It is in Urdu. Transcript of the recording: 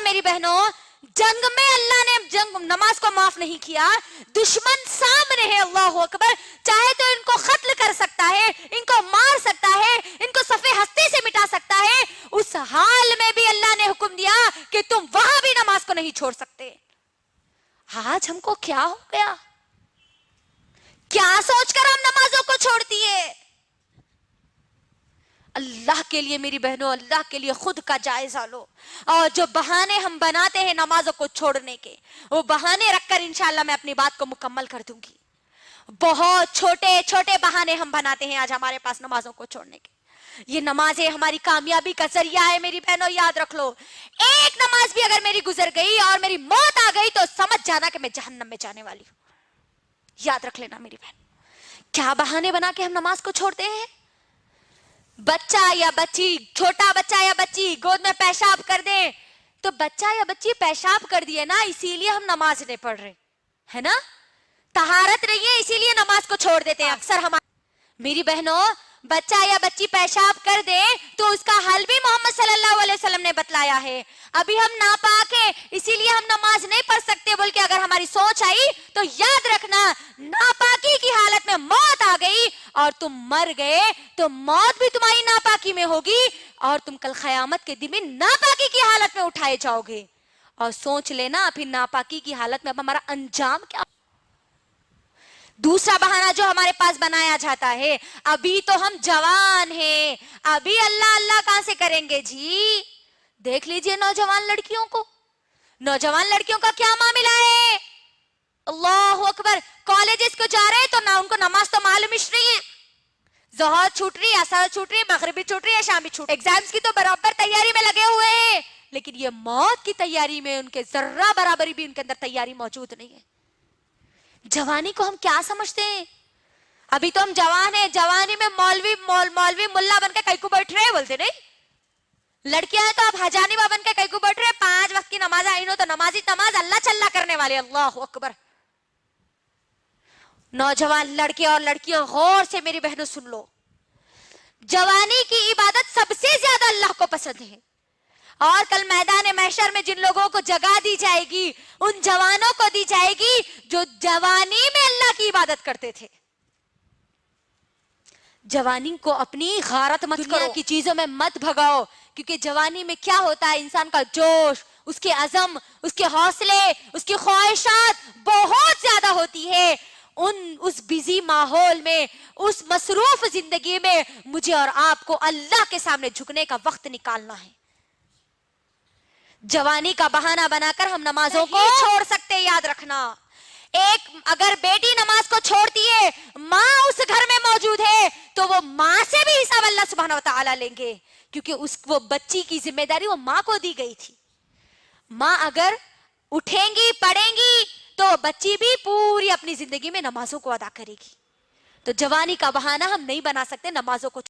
میری بہنوں، جنگ میں اللہ نے نماز کو معاف نہیں کیا، دشمن سامنے ہے، اللہ اکبر، چاہے تو ان کو قتل کر سکتا ہے، ان کو مار سکتا ہے، ان کو صفحے ہستی سے مٹا سکتا ہے، اس حال میں بھی اللہ نے حکم دیا کہ تم وہاں بھی نماز کو نہیں چھوڑ سکتے۔ آج ہم کو کیا ہو گیا؟ کیا سوچ کر ہم نمازوں کو چھوڑ دیے؟ اللہ کے لیے میری بہنوں، اللہ کے لیے خود کا جائزہ لو، اور جو بہانے ہم بناتے ہیں نمازوں کو چھوڑنے کے، وہ بہانے رکھ کر انشاءاللہ میں اپنی بات کو مکمل کر دوں گی۔ بہت چھوٹے چھوٹے بہانے ہم بناتے ہیں آج ہمارے پاس نمازوں کو چھوڑنے کے۔ یہ نمازیں ہماری کامیابی کا ذریعہ ہے میری بہنوں، یاد رکھ لو۔ ایک نماز بھی اگر میری گزر گئی اور میری موت آ گئی تو سمجھ جانا کہ میں جہنم میں جانے والی ہوں۔ یاد رکھ لینا میری بہن۔ کیا بہانے بنا کے ہم نماز کو چھوڑتے ہیں؟ بچہ یا بچی، چھوٹا بچہ یا بچی گود میں پیشاب کر دیں تو بچہ یا بچی پیشاب کر دیے نا، اسی لیے ہم نماز نہیں پڑھ رہے ہے نا، طہارت نہیں ہے اسی لیے نماز کو چھوڑ دیتے ہیں اکثر ہم۔ میری بہنوں، بچہ یا بچی پیشاب کر دے تو اس کا حل بھی محمد صلی اللہ علیہ وسلم نے بتلایا ہے۔ ابھی ہم ناپاک ہیں اسی لیے ہم نماز نہیں پڑھ سکتے بول کے اگر ہماری سوچ آئی تو یاد رکھنا، ناپاکی کی حالت میں موت آ گئی اور تم مر گئے تو موت بھی تمہاری ناپاکی میں ہوگی اور تم کل قیامت کے دن میں ناپاکی کی حالت میں اٹھائے جاؤ گے۔ اور سوچ لینا پھر ناپاکی کی حالت میں اب ہمارا انجام کیا؟ دوسرا بہانہ جو ہمارے پاس بنایا جاتا ہے، ابھی تو ہم جوان ہیں، ابھی اللہ اللہ کہاں سے کریں گے جی؟ دیکھ لیجئے نوجوان لڑکیوں کو، نوجوان لڑکیوں کا کیا معاملہ ہے؟ اللہ اکبر، کالجز کو جا رہے تو نہ ان کو نماز تو معلوم ہی نہیں ہے، ظہر چھوٹ رہی ہے، عصر چھوٹ رہی ہے، مغربی چھوٹ رہی ہے، شامی چھوٹ رہی ہے، ایگزامز کی تو برابر تیاری میں لگے ہوئے ہیں، لیکن یہ موت کی تیاری میں ان کے ذرہ برابری بھی ان کے اندر تیاری موجود نہیں ہے۔ جوانی کو ہم کیا سمجھتے ہیں؟ ابھی تو ہم جوان ہیں، جوانی میں مولوی ملا بن کے کئی کو بیٹھ رہے ہیں بولتے نہیں، لڑکیاں ہیں تو آپ حجانبہ بن کے کئی کو بیٹھ رہے ہیں، 5 وقت کی نماز آئینو تو نمازی نماز اللہ چلا کرنے والے، اللہ اکبر۔ نوجوان لڑکے اور لڑکیاں غور سے میری بہنوں سن لو، جوانی کی عبادت سب سے زیادہ اللہ کو پسند ہے، اور کل میدان محشر میں جن لوگوں کو جگہ دی جائے گی ان جوانوں کو دی جائے گی جو جوانی میں اللہ کی عبادت کرتے تھے۔ جوانی کو اپنی غارت مت کرو، دنیا کی چیزوں میں مت بھگاؤ، کیونکہ جوانی میں کیا ہوتا ہے، انسان کا جوش، اس کے عزم، اس کے حوصلے، اس کی خواہشات بہت زیادہ ہوتی ہے۔ اس بیزی ماحول میں، اس مصروف زندگی میں مجھے اور آپ کو اللہ کے سامنے جھکنے کا وقت نکالنا ہے۔ جوانی کا بہانہ بنا کر ہم نمازوں کو چھوڑ سکتے، یاد رکھنا۔ ایک اگر بیٹی نماز کو چھوڑتی ہے، ماں اس گھر میں موجود ہے تو وہ ماں سے بھی حساب اللہ سبحانہ وتعالی لیں گے، کیونکہ وہ بچی کی ذمہ داری وہ ماں کو دی گئی تھی۔ ماں اگر اٹھیں گی پڑھیں گی تو بچی بھی پوری اپنی زندگی میں نمازوں کو ادا کرے گی۔ تو جوانی کا بہانہ ہم نہیں بنا سکتے نمازوں کو